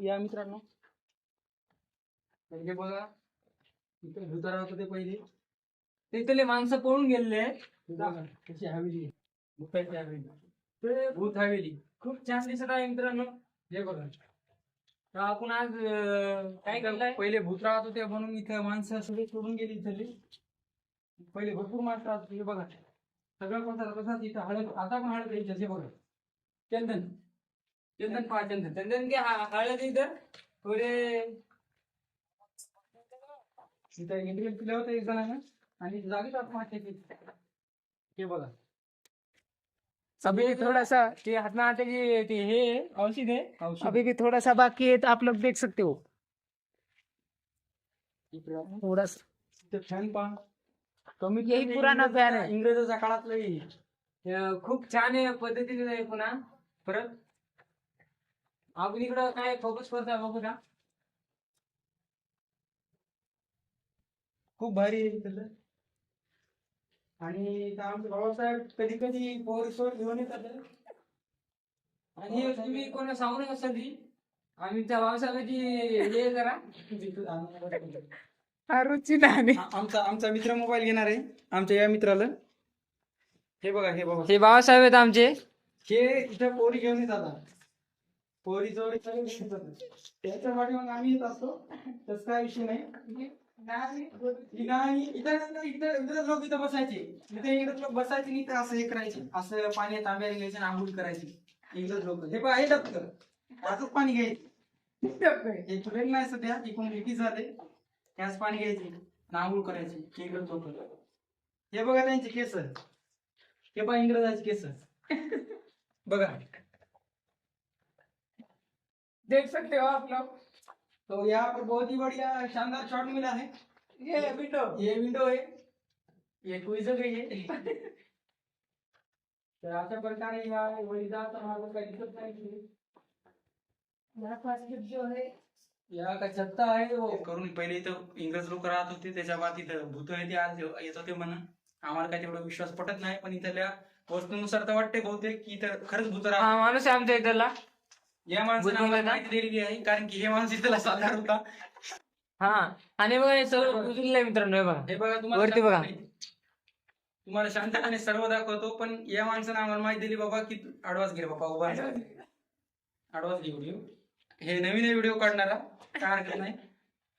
या मित्रांनो, म्हणजे बघा इथे भूतारा होतं ते पहिले. तिथले माणसं पळून गेलेले आहेत. बघा कशी हवेली आहे. भूताची हवेली. ते भूत हवेली खूप छान दिसत आहे मित्रांनो. हे बघा, तर आपण आज काय करताय, पहिले भूत राहत होते म्हणून इथं माणसं सगळे सोडून गेली इथली. पहिले भरपूर माणसं राहत होती. हे बघा सगळं कोणता कसा इथं हळद, आता पण हळद द्यायची. हे बघा चंदन, चंदन पहा, चंदन चंदन के हळद इथं थोडे इथं इंडियन पिलं होतं एक जणांना आणि जागीच आत्महत्या केली. हे बघा अभी थोड़ा सा कि हाथ में आटे की ये औषध है, औषध अभी भी थोड़ा सा बाकी है, तो आप लोग देख सकते हो. थोड़ा सा इथं फॅन पहा. कमीत यही कमी पुराना फॅन आहे. इंग्रजाच्या काळातलं हे. खूप छान आहे पद्धतीने आहे. पुन्हा परत आपण इकडं काय फोकस करतोय बघू का, खूप भारी आहे इथलं. आणि इथं आमचे बाबासाहेब कधी कधी पोर सोर घेऊन येतात. आणि तुम्ही कोणा सांगू नका कधी, आम्ही त्या बाबासाहेबाची हे करा. रुचि नाही. आमचा आमचा मित्र मोबाईल घेणार आहे आमच्या या मित्राला. हे बघा, हे बाबा, हे बाबासाहेब आहेत आमचे. हे इथं पोरी घेऊन येतात. पोरी जोडी त्याच्या पाठी मग आम्ही येत असतो. तसं काय विषय नाही. इंग्रज लोक इथं बसायचे. इथे इंग्रज लोक बसायचे नाही तर असं हे करायचे, असं पाण्यात आंब्याला घ्यायचे आंघोळ करायचे इंग्रज लोक. हे पहा, हे डबकं असंच पाणी घ्यायचे. हे ट्रेन नाही सध्या, इकडून ब्रिटिश झाले, त्याच पाणी घ्यायचे आंघोळ करायचे इंग्रज लोक. हे बघा त्यांचे केस, हे पहा इंग्रजाचे केस बघा. देख सकते हो आप लोग. तो यहाँ पर बहुत ही बढ़िया शानदार शॉट मिला है. ये विंडो, ये विंडो है, ये क्विजर है. तर अशा प्रकारे या वैजाचा मार्ग काही दिसत नाही. जो है या का छत्ता आहे वो करून पहिले इथं इंग्रज लोक राहत होते. त्याच्या बाद इथं भूत आहे ते आज येत होते म्हणून. आम्हाला काय तेवढा विश्वास पटत नाही, पण इथल्या वस्तूनुसार तर वाटते बहुतेक की इथं खरंच भूत राहत. हा माणूस आहे आमच्या इथला. या माणसाने आम्हाला माहिती दिलेली आहे, कारण की हे माणूस इथला साधार होता. हा, आणि बघा हे सर्व उचललंय मित्रांनो. हे बघा, हे बघा वरती बघा. तुम्हाला शांतपणे सर्व दाखवतो, पण या माणसाने आम्हाला माहिती दिली बाबा की आडवास घे बाबा, उभा आडवास घे व्हिडिओ. हे नवीन व्हिडिओ काढणारा काय हरकत नाही,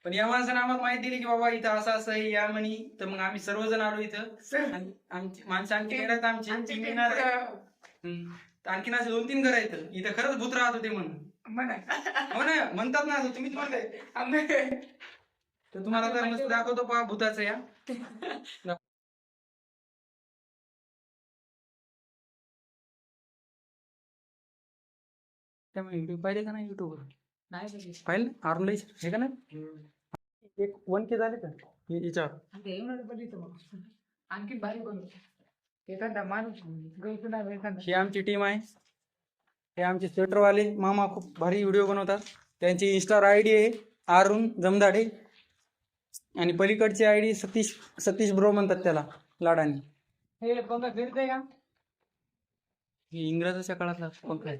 पण या माणसाने आम्हाला माहिती दिली की बाबा इथं असं असं आहे या म्हणी. तर मग आम्ही सर्वजण आलो इथं. आमची माणसं आणखी येणार, आमची टीम येणार आहे. आणखीन असे 2-3 घर आहेत इथं खरंच भूत राहत होते म्हणून. हो ना, म्हणतात ना असं, तुम्हीच म्हणताय. तर तुम्हाला तर मस्त दाखवतो पहा भूताचं या. त्यामुळे व्हिडिओ पाहिले का नाही युट्यूबवर? नाही पाहिलं आरुण हे का नाही. एक 1K झाले का याच्यावर. आणखी भारी बनवू एखादा माणूस ही आमची टीम आहे. हे आमचे स्वेटरवाले मामा खूप भारी व्हिडिओ बनवतात. त्यांची इंस्टा आयडी आहे अरुण जमदाडे, आणि पलीकडची आयडी सतीश ब्रो म्हणतात त्याला लाडानी. हे बघा फिरते का, हे इंग्रजाच्या काळातला पंख आहे.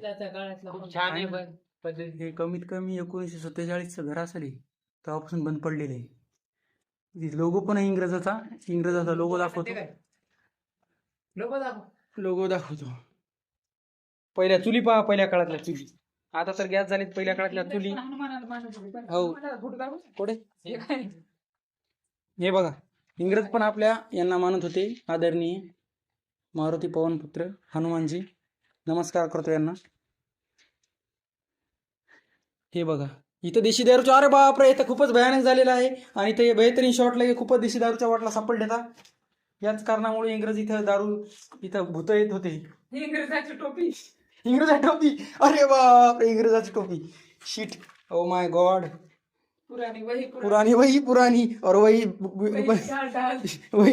खूप छान आहे पण पद्धती. हे कमीत कमी 1947 घर असेल तेव्हापासून बंद पडलेले आहे. लोगो पण आहे इंग्रजाचा लोगो दाखवतो. लोगो दाखवतो. पहिल्या चुली पहा, पहिल्या काळातल्या चुली. आता तर गॅस झालीत, पहिल्या काळातल्या चुली. हो कुठे हे बघा, इंग्रज पण आपल्या यांना मानत होते. आदरणीय मारुती पवनपुत्र हनुमानजी, नमस्कार करतो यांना. हे बघा इथं देशी दारूच्या, अरे बापरे इथं खूपच भयानक झालेला आहे. आणि इथं बेहतरीन शॉट लगे खूपच देशी दारूच्या वाटला सापडलेला. याच कारणामुळे इंग्रज इथं दारू, इथं भूत येत होते. इंग्रजाची टोपी, इंग्रजाची टोपी, अरे बाप इंग्रजाची टोपी. Shit, oh my God. पुरानी वही पुरानी और वही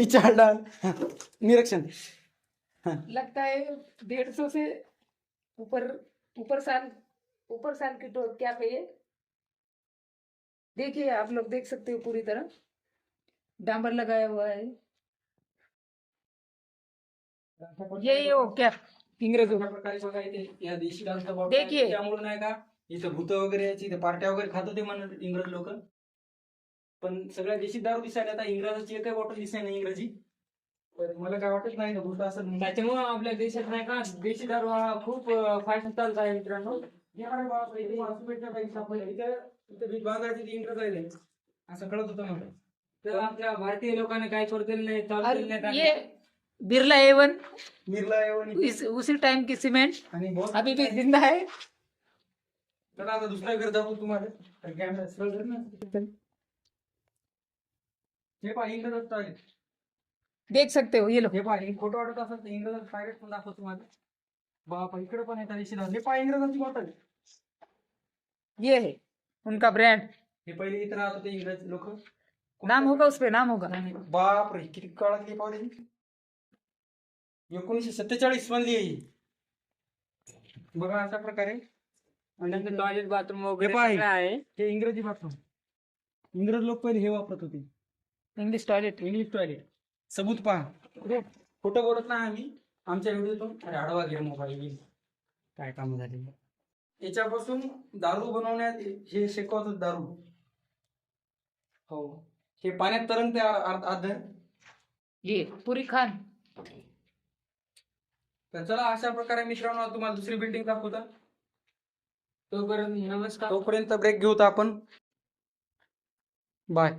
चाल डाल. निरीक्षण लगता है 150 से ऊपर साल की तो क्या पे ये देखिए आप लोग देख सकते हो, पूरी तरह डांबर लगाया हुआ है. ये हो क्या इंग्रजों प्रकारे बघा इथे या देशी दारूचा देखिए. त्यामुळे नाही का इथं भूत वगैरे यायची, इथं पार्ट्या वगैरे खात होते म्हणत इंग्रज लोक. पण सगळ्या देशी दारू दिसायला, आता इंग्रजाची एकही बॉटल दिसाय नाही इंग्रजी. पण मला काय वाटत नाही भूत असं म्हणून. त्याच्यामुळे आपल्या देशात नाही का देशी दारू हा खूप फॅशन चालत आहे मित्रांनो. इथं बाजारात इंग्रज आहे असं कळत होतं मला. तर आपल्या भारतीय लोकांनी काय करू दिलं नाही, चालू और दिलं नाही. ये बिरला A1 निर्ला येऊन उसी टाइम की सीमेंट आणि बहुत अभी भी जिंदा है. चला आता दुसऱ्या घर जाऊ तुम्हाला कॅमेरा सरळ धर ना. हे पहा इंग्रजात टॉयलेट. देख सकते हो ये लो. हे पहा हे फोटो वाटत असेल तर इंग्रजात टॉयलेट पण दाखवतो तुम्हाला. बापा इकडे पण येतात दिवशी. हे पहा इंग्रजांची बॉटल. ये है उनका ब्रांड. हे पहिले इथं राहत होते इंग्रज लोक. नाम होगा उस पे, नाम होगा. बाप रे किती काळातली पावली. 1947 मधली आहे ही. बघा अशा प्रकारे. आणि टॉयलेट बाथरूम हे वगैरे पहा सगळं आहे. हे इंग्रजी बाथरूम. इंग्रज लोक पहिले हे वापरत होते इंग्लिश टॉयलेट. English toilet. सबूत पहा. खोटं बोलत नाही आम्ही आमच्या व्हिडिओतून. अरे आडवा घे मोबाईल. काय काम झाले. याच्यापासून दारू बनवण्यात हे शिकवतात दारू. हो हे पाण्यात तरंगते अर्ध. ये पुरी खान. तर चला अशा प्रकारे मित्रांनो तुम्हाला दुसरी बिल्डिंग दाखवता. तोपर्यंत नमस्कार. तोपर्यंत ब्रेक घेऊ आपण. बाय.